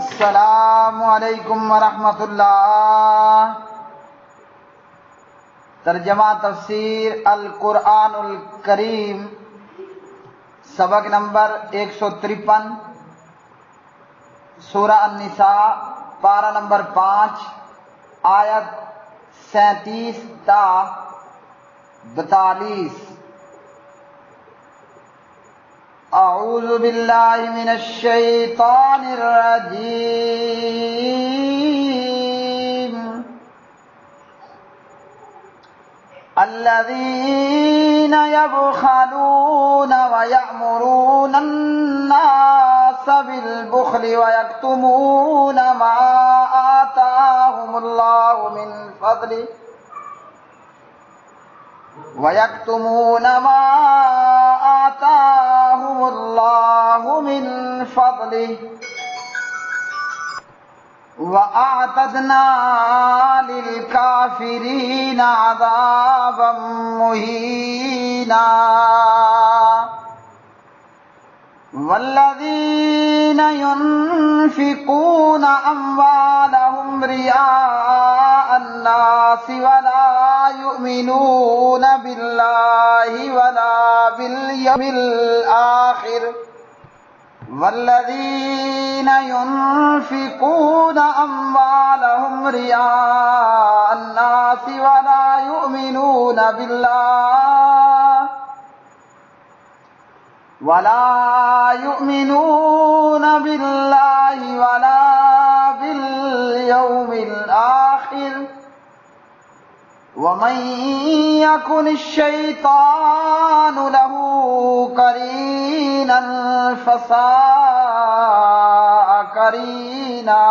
السلام علیکم ورحمۃ اللہ۔ ترجمہ تفسیر القرآن الکریم، سبق نمبر 153، سورہ النساء، پارہ نمبر 5، آیت 37 تا 42۔ اعوذ باللہ من الشیطان الرجیم۔ الذین یبخلون ویأمرون الناس بالبخل ویکتمون ما آتاهم اللہ من فضلہ وَيَكْتُمُونَ مَا آتَاهُمُ اللَّهُ مِنْ فَضْلِهِ وَأَعْتَدْنَا لِلْكَافِرِينَ عَذَابًا مُهِينًا۔ وَالَّذِينَ يُنْفِقُونَ أَمْوَالَهُمْ رِئَاءَ النَّاسِ وَلَا يُؤْمِنُونَ بِاللَّهِ وَلَا بِالْيَوْمِ الْآخِرِ وَالَّذِينَ يُنْفِقُونَ أَمْوَالَهُمْ رِئَاءَ النَّاسِ وَلَا يُؤْمِنُونَ بِاللَّهِ وَلَا بِالْيَوْمِ الْآخِرِ وَمَن يَكُنِ الشَّيْطَانُ لَهُ قَرِينًا فَسَاءَ قَرِينًا۔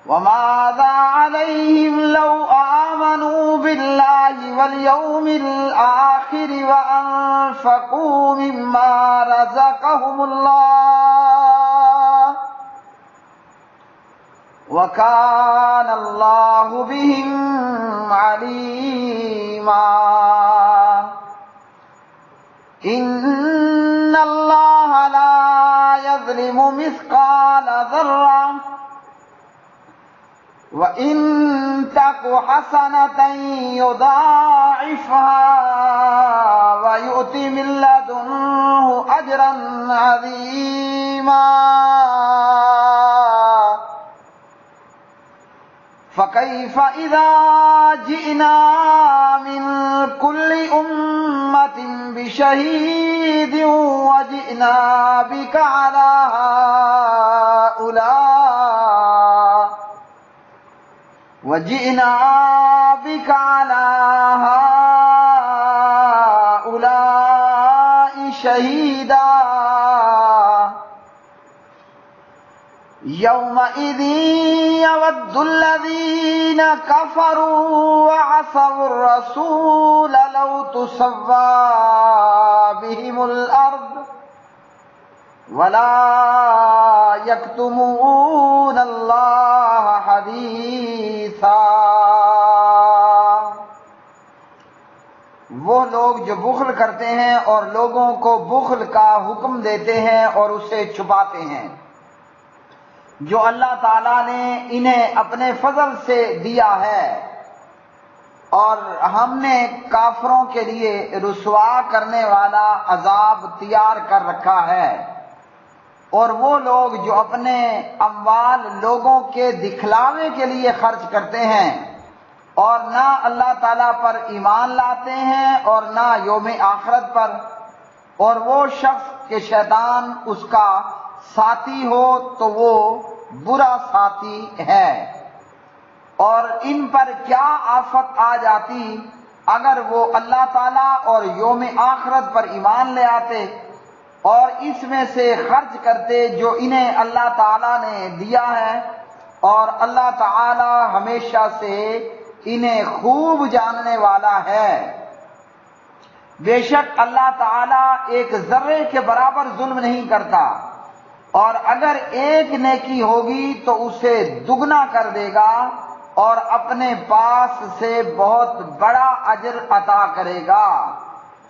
وَمَاذَا عَلَيْهِمْ لَوْ آمَنُوا بِاللَّهِ وَالْيَوْمِ الْآخِرِ وَأَنفَقُوا مِمَّا رَزَقَهُمُ اللَّهُ وَكَانَ اللَّهُ بِهِمْ عَلِيمًا۔ إِنَّ اللَّهَ لَا يَظْلِمُ مِثْقَالَ ذَرَّةٍ وَإِن تَكُ حَسَنَةً يُضَاعِفْهَا وَيُؤْتِ مِن لَّدُنْهُ أَجْرًا عَظِيمًا۔ فَكَيْفَ إِذَا جِئْنَا مِن كُلِّ أُمَّةٍ بِشَهِيدٍ وَجِئْنَا بِكَ عَلَىٰ هؤلاء شهيدا۔ يومئذ يود الذين كفروا وعصوا الرسول لو تسوى بهم الأرض ولا يكتمون الله حديثا۔ وہ لوگ جو بخل کرتے ہیں اور لوگوں کو بخل کا حکم دیتے ہیں اور اسے چھپاتے ہیں جو اللہ تعالیٰ نے انہیں اپنے فضل سے دیا ہے، اور ہم نے کافروں کے لیے رسوا کرنے والا عذاب تیار کر رکھا ہے۔ اور وہ لوگ جو اپنے اموال لوگوں کے دکھلاوے کے لیے خرچ کرتے ہیں اور نہ اللہ تعالیٰ پر ایمان لاتے ہیں اور نہ یوم آخرت پر، اور وہ شخص کہ شیطان اس کا ساتھی ہو تو وہ برا ساتھی ہے۔ اور ان پر کیا آفت آ جاتی اگر وہ اللہ تعالیٰ اور یوم آخرت پر ایمان لے آتے اور اس میں سے خرچ کرتے جو انہیں اللہ تعالیٰ نے دیا ہے، اور اللہ تعالیٰ ہمیشہ سے انہیں خوب جاننے والا ہے۔ بے شک اللہ تعالیٰ ایک ذرے کے برابر ظلم نہیں کرتا، اور اگر ایک نیکی ہوگی تو اسے دگنا کر دے گا اور اپنے پاس سے بہت بڑا اجر عطا کرے گا۔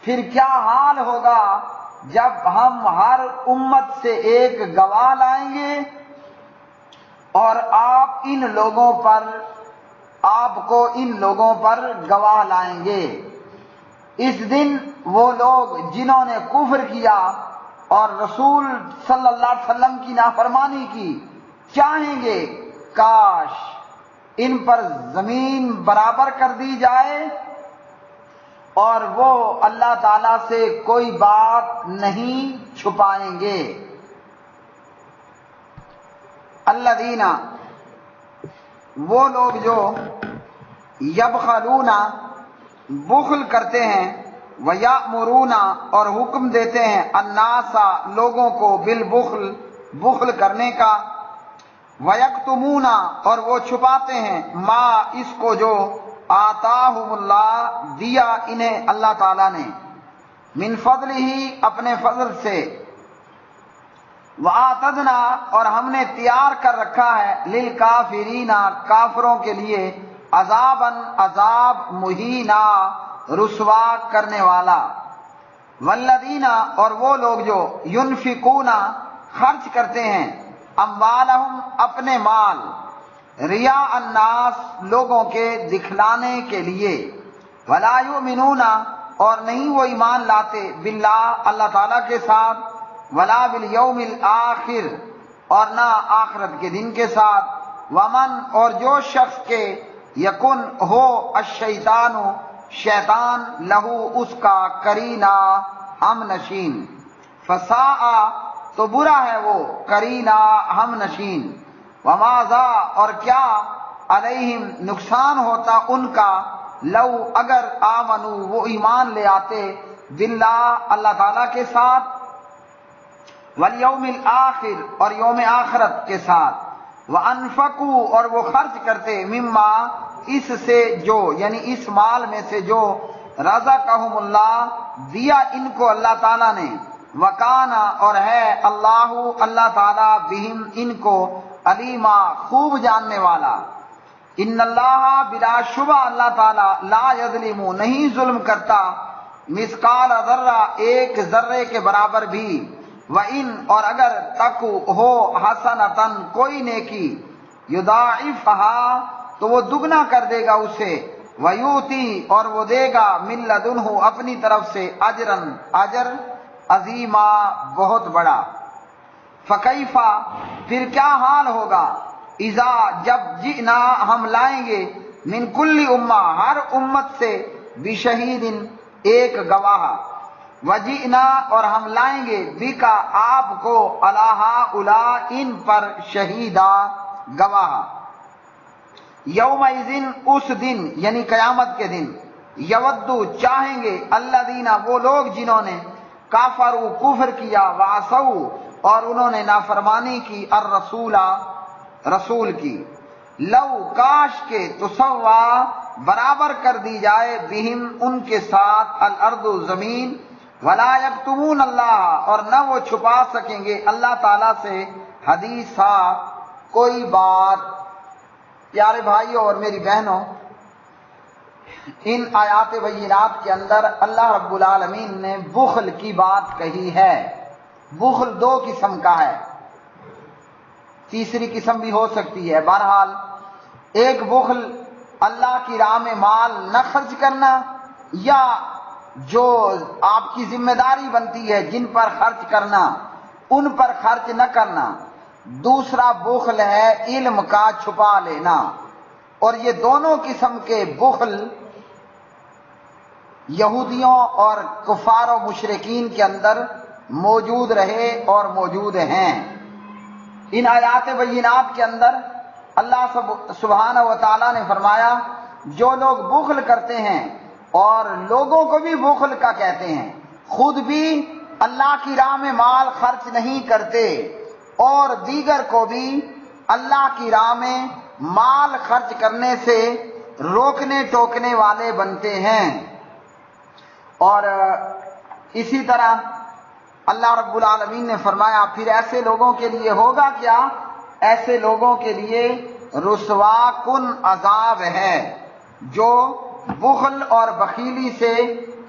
پھر کیا حال ہوگا جب ہم ہر امت سے ایک گواہ لائیں گے اور آپ کو ان لوگوں پر گواہ لائیں گے۔ اس دن وہ لوگ جنہوں نے کفر کیا اور رسول صلی اللہ علیہ وسلم کی نافرمانی کی چاہیں گے کاش ان پر زمین برابر کر دی جائے اور وہ اللہ تعالی سے کوئی بات نہیں چھپائیں گے۔ الذین، وہ لوگ جو یبخلون، بخل کرتے ہیں، ویأمرون، اور حکم دیتے ہیں، الناس، لوگوں کو، بالبخل، بخل کرنے کا، ویکتمون، اور وہ چھپاتے ہیں، ما، اس کو جو آتاہم اللہ، دیا انہیں اللہ تعالیٰ نے، من فضلہ، اپنے فضل سے، وآتدنا، اور ہم نے تیار کر رکھا ہے، للکافرین، کافروں کے لیے، عذاباً، عذاب، مہینا، رسوا کرنے والا، والذین، اور وہ لوگ جو ینفقون، خرچ کرتے ہیں، اموالہم، اپنے مال، ریا الناس، لوگوں کے دکھلانے کے لیے، ولا یؤمنون، اور نہیں وہ ایمان لاتے، باللہ، اللہ تعالیٰ کے ساتھ، ولا بالیوم الآخر، اور نہ آخرت کے دن کے ساتھ، ومن، اور جو شخص کے یکن ہو الشیطان، شیطان، لہو، اس کا، قرینا، ہم نشین، فساء، تو برا ہے وہ، قرینا، ہم نشین، وماذا، اور کیا، علیہم، نقصان ہوتا ان کا، لو، اگر، آمنو، وہ ایمان لے آتے، باللہ، اللہ تعالیٰ کے ساتھ، والیوم الآخر، اور یوم آخرت کے ساتھ، وانفقوا، اور وہ خرچ کرتے، مما، اس سے جو، یعنی اس مال میں سے جو، رزقہم اللہ، دیا ان کو اللہ تعالیٰ نے، وکانا، اور ہے اللہ، اللہ تعالیٰ، بہم، ان کو، علیما، خوب جاننے والا، ان اللہ، بلا شبہ اللہ تعالیٰ، لا یظلم، نہیں ظلم کرتا، مثقال ذرہ، ایک ذرے کے برابر بھی، وَإِنْ، اور اگر، تک ہو، حسنتاً، کوئی نیکی، یضاعفہا، تو وہ دگنا کر دے گا اسے، وَيُؤْتِي، اور وہ دے گا، مِن لَدُنْہُ، اپنی طرف سے، اجراً، اجر، عظیما، بہت بڑا، فَكَيْفَ، پھر کیا حال ہوگا، اذا، جب، جئنا، ہم لائیں گے، من کل امہ، ہر امت سے، بشہید، ایک گواہ، وجئنا، اور ہم لائیں گے، بکا، آپ کو، علی ہؤلاء، ان پر، شہیدا، گواہ، یومئذ، اس دن، یعنی قیامت کے دن، یودو، چاہیں گے، الذین، وہ لوگ جنہوں نے، کافروا، کفر کیا، وعصوا، اور انہوں نے نافرمانی کی، الرسول، رسول کی، لو، کاش کے، تسوا، برابر کر دی جائے، بہم، ان کے ساتھ، الارض، زمین، ولا یکتمون اللہ، اور نہ وہ چھپا سکیں گے اللہ تعالیٰ سے، حدیثا، کوئی بات۔ پیارے بھائیوں اور میری بہنوں، ان آیات بینات کے اندر اللہ رب العالمین نے بخل کی بات کہی ہے۔ بخل دو قسم کا ہے، تیسری قسم بھی ہو سکتی ہے، بہرحال ایک بخل اللہ کی راہ میں مال نہ خرچ کرنا، یا جو آپ کی ذمہ داری بنتی ہے جن پر خرچ کرنا ان پر خرچ نہ کرنا۔ دوسرا بخل ہے علم کا چھپا لینا، اور یہ دونوں قسم کے بخل یہودیوں اور کفار و مشرکین کے اندر موجود رہے اور موجود ہیں۔ ان آیات بینات کے اندر اللہ سبحانہ و تعالیٰ نے فرمایا جو لوگ بخل کرتے ہیں اور لوگوں کو بھی بخل کا کہتے ہیں، خود بھی اللہ کی راہ میں مال خرچ نہیں کرتے اور دیگر کو بھی اللہ کی راہ میں مال خرچ کرنے سے روکنے ٹوکنے والے بنتے ہیں۔ اور اسی طرح اللہ رب العالمین نے فرمایا پھر ایسے لوگوں کے لیے ہوگا کیا؟ ایسے لوگوں کے لیے رسوا کن عذاب ہے جو بخل اور بخیلی سے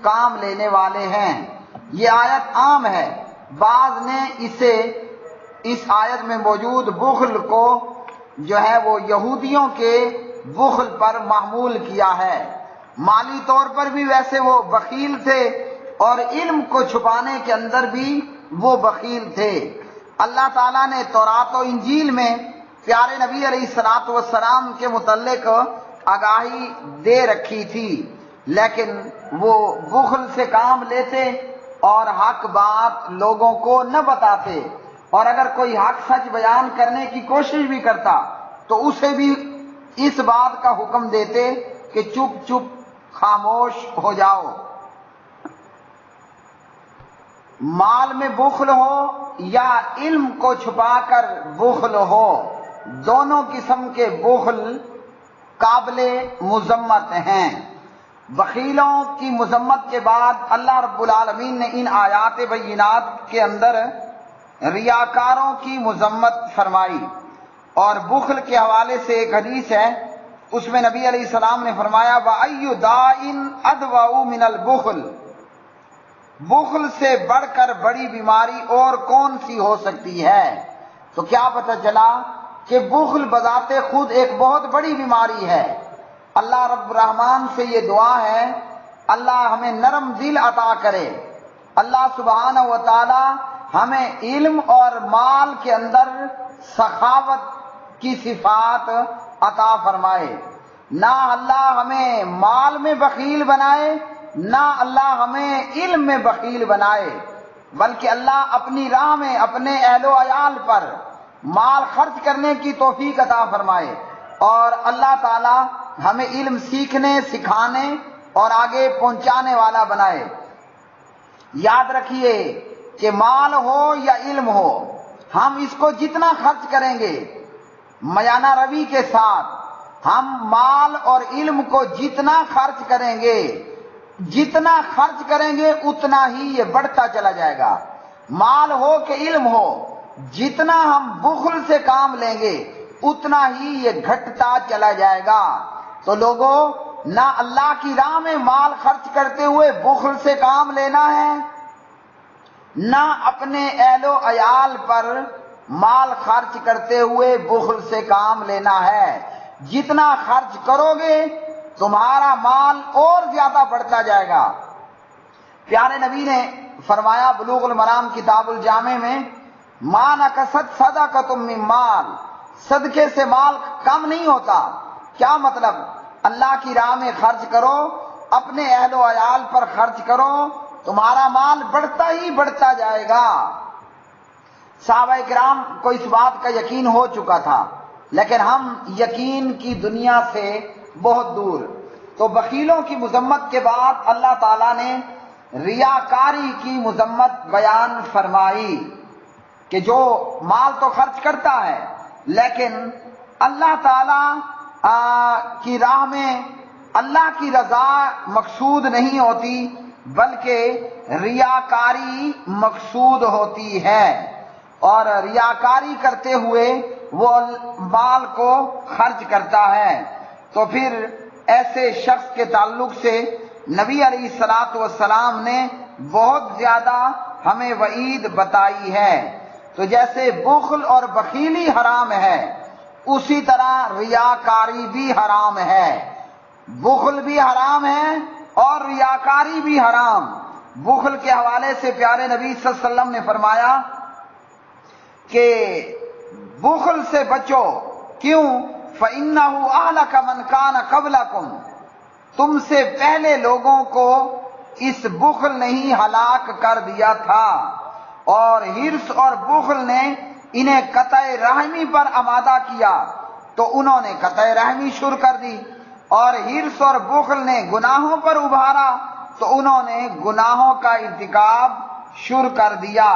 کام لینے والے ہیں۔ یہ آیت عام ہے، بعض نے اسے اس آیت میں موجود بخل کو جو ہے وہ یہودیوں کے بخل پر معمول کیا ہے۔ مالی طور پر بھی ویسے وہ بخیل تھے اور علم کو چھپانے کے اندر بھی وہ بخیل تھے۔ اللہ تعالیٰ نے تورات و انجیل میں پیارے نبی علیہ الصلوۃ والسلام کے متعلق آگاہی دے رکھی تھی، لیکن وہ بخل سے کام لیتے اور حق بات لوگوں کو نہ بتاتے، اور اگر کوئی حق سچ بیان کرنے کی کوشش بھی کرتا تو اسے بھی اس بات کا حکم دیتے کہ چپ چپ خاموش ہو جاؤ۔ مال میں بخل ہو یا علم کو چھپا کر بخل ہو، دونوں قسم کے بخل قابل مذمت ہیں۔ بخیلوں کی مذمت کے بعد اللہ رب العالمین نے ان آیات بینات کے اندر ریاکاروں کی مذمت فرمائی، اور بخل کے حوالے سے ایک حدیث ہے، اس میں نبی علیہ السلام نے فرمایا وَأَيُّ دَاءٍ أَدْوَأُ مِنَ الْبُخْلِ، بخل سے بڑھ کر بڑی بیماری اور کون سی ہو سکتی ہے؟ تو کیا پتہ چلا کہ بخل بذات خود ایک بہت بڑی بیماری ہے۔ اللہ رب الرحمن سے یہ دعا ہے اللہ ہمیں نرم دل عطا کرے، اللہ سبحانہ و تعالی ہمیں علم اور مال کے اندر سخاوت کی صفات عطا فرمائے۔ نہ اللہ ہمیں مال میں بخیل بنائے، نہ اللہ ہمیں علم میں بخیل بنائے، بلکہ اللہ اپنی راہ میں اپنے اہل و عیال پر مال خرچ کرنے کی توفیق عطا فرمائے، اور اللہ تعالی ہمیں علم سیکھنے، سکھانے اور آگے پہنچانے والا بنائے۔ یاد رکھیے کہ مال ہو یا علم ہو، ہم اس کو جتنا خرچ کریں گے میانہ روی کے ساتھ، ہم مال اور علم کو جتنا خرچ کریں گے، جتنا خرچ کریں گے اتنا ہی یہ بڑھتا چلا جائے گا۔ مال ہو کہ علم ہو، جتنا ہم بخل سے کام لیں گے اتنا ہی یہ گھٹتا چلا جائے گا۔ تو لوگوں، نہ اللہ کی راہ میں مال خرچ کرتے ہوئے بخل سے کام لینا ہے، نہ اپنے اہل و عیال پر مال خرچ کرتے ہوئے بخل سے کام لینا ہے۔ جتنا خرچ کرو گے تمہارا مال اور زیادہ بڑھتا جائے گا۔ پیارے نبی نے فرمایا بلوغ المرام کتاب الجامع میں ما نقصت صدقۃ من مال، صدقے سے مال کم نہیں ہوتا۔ کیا مطلب؟ اللہ کی راہ میں خرچ کرو، اپنے اہل و عیال پر خرچ کرو، تمہارا مال بڑھتا ہی بڑھتا جائے گا۔ صحابہ کرام کو اس بات کا یقین ہو چکا تھا، لیکن ہم یقین کی دنیا سے بہت دور۔ تو بخیلوں کی مذمت کے بعد اللہ تعالیٰ نے ریاکاری کی مذمت بیان فرمائی کہ جو مال تو خرچ کرتا ہے لیکن اللہ تعالیٰ کی راہ میں اللہ کی رضا مقصود نہیں ہوتی، بلکہ ریاکاری مقصود ہوتی ہے، اور ریاکاری کرتے ہوئے وہ مال کو خرچ کرتا ہے۔ تو پھر ایسے شخص کے تعلق سے نبی علیہ الصلوۃ والسلام نے بہت زیادہ ہمیں وعید بتائی ہے۔ تو جیسے بخل اور بخیلی حرام ہے، اسی طرح ریاکاری بھی حرام ہے۔ بخل بھی حرام ہے اور ریاکاری بھی حرام۔ بخل کے حوالے سے پیارے نبی صلی اللہ علیہ وسلم نے فرمایا کہ بخل سے بچو، کیوں؟ فَإِنَّهُ أَهْلَكَ مَنْ كَانَ قَبْلَكُمْ، تم سے پہلے لوگوں کو اس بخل نے ہی ہلاک کر دیا تھا، اور حرص اور بخل نے انہیں قطع رحمی پر آمادہ کیا تو انہوں نے قطع رحمی شروع کر دی، اور حرص اور بخل نے گناہوں پر ابھارا تو انہوں نے گناہوں کا ارتکاب شروع کر دیا۔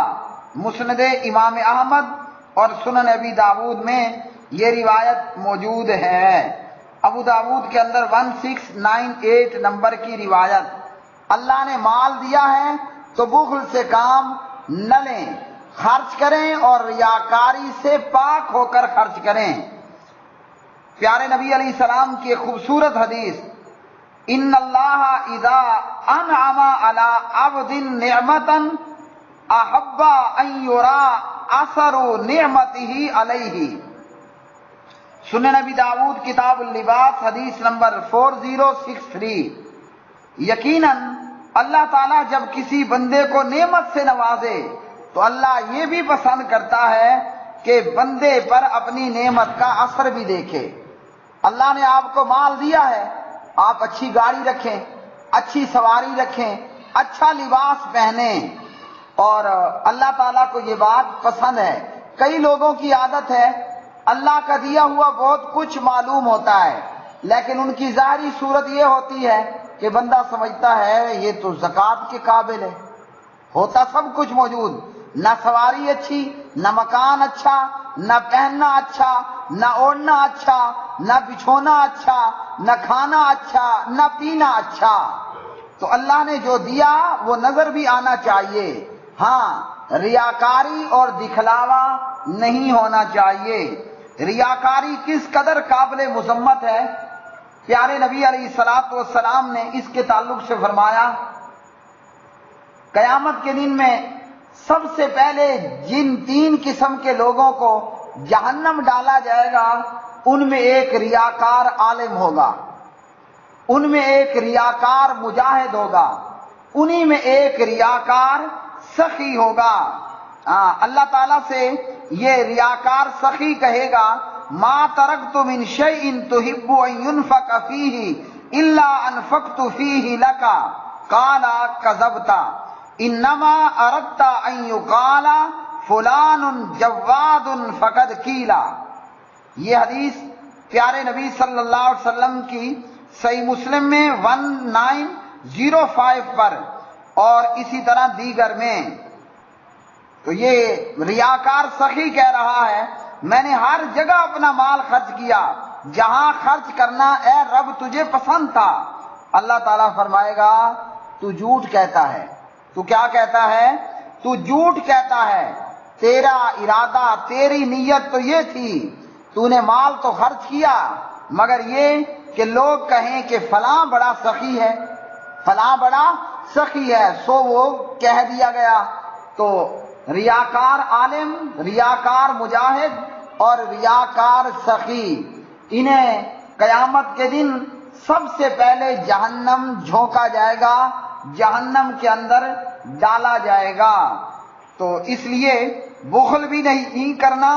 مسند امام احمد اور سنن ابی داود میں یہ روایت موجود ہے۔ ابو داود کے اندر 1698 نمبر کی روایت۔ اللہ نے مال دیا ہے تو بخل سے کام نہ لیں، خرچ کریں اور ریاکاری سے پاک ہو کر خرچ کریں۔ پیارے نبی علیہ السلام کی ایک خوبصورت حدیث ان اللہ اذا انعم علی عبد نعمتا احب ان یرا اثر نعمتہ علیہ۔ سنن نبی داؤد کتاب اللباس حدیث نمبر 4063۔ یقیناً اللہ تعالیٰ جب کسی بندے کو نعمت سے نوازے تو اللہ یہ بھی پسند کرتا ہے کہ بندے پر اپنی نعمت کا اثر بھی دیکھے۔ اللہ نے آپ کو مال دیا ہے، آپ اچھی گاڑی رکھیں، اچھی سواری رکھیں، اچھا لباس پہنیں، اور اللہ تعالیٰ کو یہ بات پسند ہے۔ کئی لوگوں کی عادت ہے اللہ کا دیا ہوا بہت کچھ معلوم ہوتا ہے، لیکن ان کی ظاہری صورت یہ ہوتی ہے کہ بندہ سمجھتا ہے یہ تو زکوٰۃ کے قابل ہے، ہوتا سب کچھ موجود، نہ سواری اچھی، نہ مکان اچھا، نہ پہننا اچھا، نہ اوڑھنا اچھا، نہ بچھونا اچھا، نہ کھانا اچھا، نہ پینا اچھا۔ تو اللہ نے جو دیا وہ نظر بھی آنا چاہیے، ہاں ریاکاری اور دکھلاوا نہیں ہونا چاہیے۔ ریاکاری کس قدر قابل مذمت ہے، پیارے نبی علیہ الصلوۃ والسلام نے اس کے تعلق سے فرمایا، قیامت کے دن میں سب سے پہلے جن 3 قسم کے لوگوں کو جہنم ڈالا جائے گا ان میں ایک ریاکار عالم ہوگا، ان میں ایک ریاکار مجاہد ہوگا، انہی میں ایک ریاکار سخی ہوگا۔ اللہ تعالیٰ سے یہ ریاکار سخی کہے گا، ما ترکت من شیء تحب ان ينفق فیہ الا انفقت فیہ لک قال کذبت انما اردت ان یقال فلان جواد فقد قیل۔ یہ حدیث پیارے نبی صلی اللہ علیہ وسلم کی صحیح مسلم میں 1905 پر اور اسی طرح دیگر میں۔ تو یہ ریاکار سخی کہہ رہا ہے میں نے ہر جگہ اپنا مال خرچ کیا جہاں خرچ کرنا اے رب تجھے پسند تھا۔ اللہ تعالیٰ فرمائے گا تو جھوٹ کہتا ہے، تو کیا کہتا ہے؟ تو جھوٹ کہتا ہے، تیرا ارادہ تیری نیت تو یہ تھی، تو نے مال تو خرچ کیا مگر یہ کہ لوگ کہیں کہ فلاں بڑا سخی ہے، فلاں بڑا سخی ہے، سو وہ کہہ دیا گیا۔ تو ریاکار عالم، ریاکار مجاہد اور ریاکار سخی، انہیں قیامت کے دن سب سے پہلے جہنم جھونکا جائے گا، جہنم کے اندر ڈالا جائے گا۔ تو اس لیے بخل بھی نہیں کرنا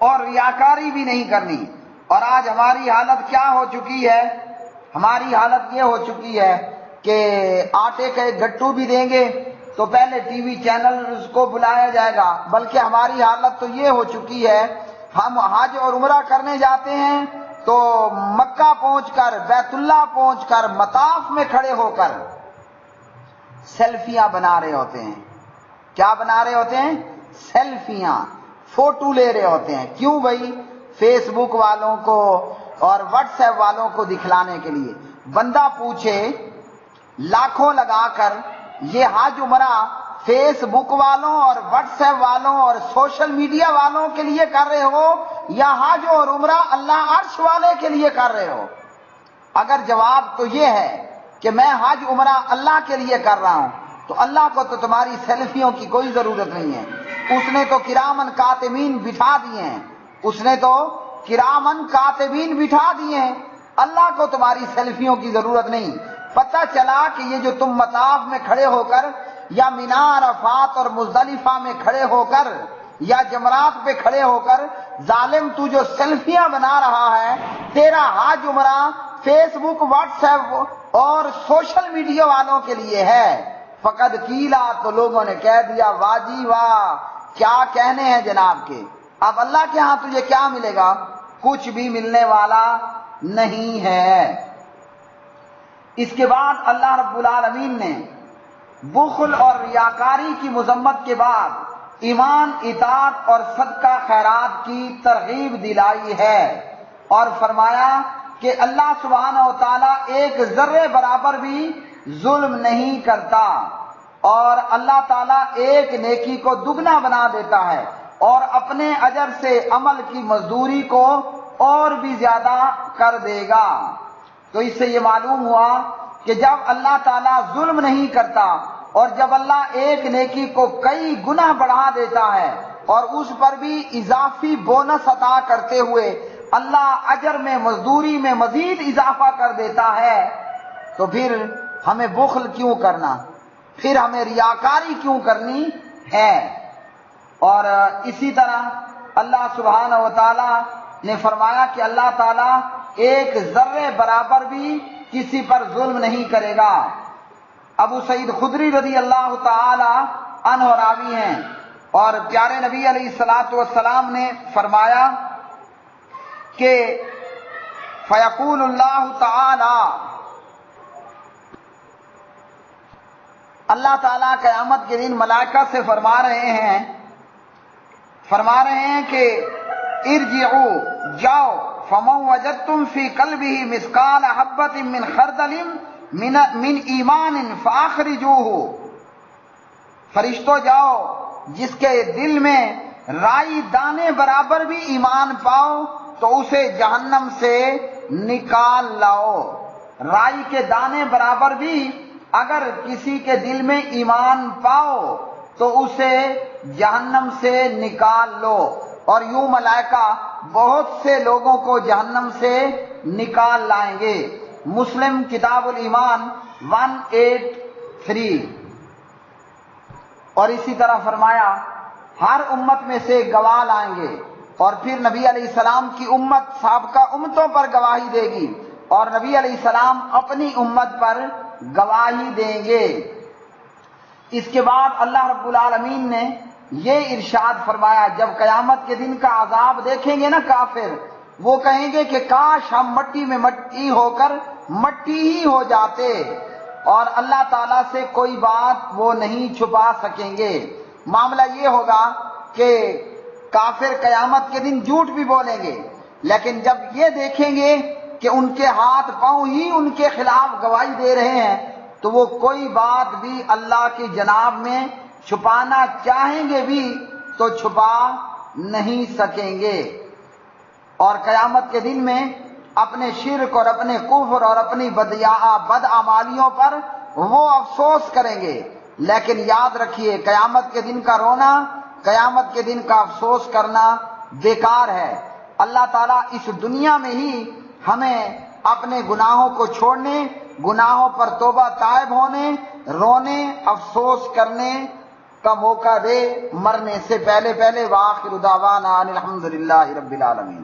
اور ریاکاری بھی نہیں کرنی۔ اور آج ہماری حالت کیا ہو چکی ہے؟ ہماری حالت یہ ہو چکی ہے کہ آٹے کے گٹو بھی دیں گے تو پہلے ٹی وی چینلز کو بلایا جائے گا، بلکہ ہماری حالت تو یہ ہو چکی ہے ہم حج اور عمرہ کرنے جاتے ہیں تو مکہ پہنچ کر، بیت اللہ پہنچ کر، مطاف میں کھڑے ہو کر سیلفیاں بنا رہے ہوتے ہیں۔ کیا بنا رہے ہوتے ہیں؟ سیلفیاں، فوٹو لے رہے ہوتے ہیں۔ کیوں بھائی؟ فیس بک والوں کو اور واٹس ایپ والوں کو دکھلانے کے لیے۔ بندہ پوچھے لاکھوں لگا کر یہ حج عمرہ فیس بک والوں اور واٹس ایپ والوں اور سوشل میڈیا والوں کے لیے کر رہے ہو یا حج اور عمرہ اللہ عرش والے کے لیے کر رہے ہو؟ اگر جواب تو یہ ہے کہ میں حج عمرہ اللہ کے لیے کر رہا ہوں تو اللہ کو تو تمہاری سیلفیوں کی کوئی ضرورت نہیں ہے، اس نے تو کرامن کاتبین بٹھا دیے ہیں، اس نے تو کرامن کاتبین بٹھا دیے ہیں، اللہ کو تمہاری سیلفیوں کی ضرورت نہیں۔ پتہ چلا کہ یہ جو تم مطاف میں کھڑے ہو کر یا مینا عرفات اور مزدلفہ میں کھڑے ہو کر یا جمرات پہ کھڑے ہو کر ظالم تو جو سیلفیاں بنا رہا ہے، تیرا حج عمرہ فیس بک، واٹس ایپ اور سوشل میڈیا والوں کے لیے ہے۔ فقد قیلا، تو لوگوں نے کہہ دیا واہ جی واہ، کیا کہنے ہیں جناب کے۔ اب اللہ کے ہاں تجھے کیا ملے گا؟ کچھ بھی ملنے والا نہیں ہے۔ اس کے بعد اللہ رب العالمین نے بخل اور ریاکاری کی مذمت کے بعد ایمان، اطاعت اور صدقہ خیرات کی ترغیب دلائی ہے اور فرمایا کہ اللہ سبحانہ و تعالیٰ ایک ذرے برابر بھی ظلم نہیں کرتا اور اللہ تعالیٰ ایک نیکی کو دگنا بنا دیتا ہے اور اپنے اجر سے عمل کی مزدوری کو اور بھی زیادہ کر دے گا۔ تو اس سے یہ معلوم ہوا کہ جب اللہ تعالیٰ ظلم نہیں کرتا اور جب اللہ ایک نیکی کو کئی گنا بڑھا دیتا ہے اور اس پر بھی اضافی بونس عطا کرتے ہوئے اللہ اجر میں مزدوری میں مزید اضافہ کر دیتا ہے، تو پھر ہمیں بخل کیوں کرنا، پھر ہمیں ریاکاری کیوں کرنی ہے۔ اور اسی طرح اللہ سبحانہ و تعالی نے فرمایا کہ اللہ تعالیٰ ایک ذرے برابر بھی کسی پر ظلم نہیں کرے گا۔ ابو سعید خدری رضی اللہ تعالی عنہ راوی ہیں، اور پیارے نبی علیہ الصلوۃ والسلام نے فرمایا کہ فیقول اللہ تعالی، اللہ تعالیٰ قیامت کے دن ملائکہ سے فرما رہے ہیں کہ ارجعوا، جاؤ، فمن وجدتم فی قلبہ مثقال حبۃ من خردل من ایمان فاخرجوہ، فرشتوں جاؤ، جس کے دل میں رائی دانے برابر بھی ایمان پاؤ تو اسے جہنم سے نکال لاؤ۔ رائی کے دانے برابر بھی اگر کسی کے دل میں ایمان پاؤ تو اسے جہنم سے نکال لو۔ اور یوں ملائکہ بہت سے لوگوں کو جہنم سے نکال لائیں گے۔ مسلم کتاب الایمان 183۔ اور اسی طرح فرمایا ہر امت میں سے گواہ لائیں گے، اور پھر نبی علیہ السلام کی امت سابقہ امتوں پر گواہی دے گی، اور نبی علیہ السلام اپنی امت پر گواہی دیں گے۔ اس کے بعد اللہ رب العالمین نے یہ ارشاد فرمایا، جب قیامت کے دن کا عذاب دیکھیں گے نا کافر، وہ کہیں گے کہ کاش ہم مٹی میں مٹی ہو کر مٹی ہی ہو جاتے، اور اللہ تعالیٰ سے کوئی بات وہ نہیں چھپا سکیں گے۔ معاملہ یہ ہوگا کہ کافر قیامت کے دن جھوٹ بھی بولیں گے، لیکن جب یہ دیکھیں گے کہ ان کے ہاتھ پاؤں ہی ان کے خلاف گواہی دے رہے ہیں تو وہ کوئی بات بھی اللہ کی جناب میں چھپانا چاہیں گے بھی تو چھپا نہیں سکیں گے۔ اور قیامت کے دن میں اپنے شرک اور اپنے کفر اور اپنی بدعمالیوں پر وہ افسوس کریں گے، لیکن یاد رکھیے قیامت کے دن کا رونا، قیامت کے دن کا افسوس کرنا بیکار ہے۔ اللہ تعالیٰ اس دنیا میں ہی ہمیں اپنے گناہوں کو چھوڑنے، گناہوں پر توبہ تائب ہونے، رونے، افسوس کرنے کا موقع دے مرنے سے پہلے۔ وآخر دعوانا ان الحمد للہ رب العالمین۔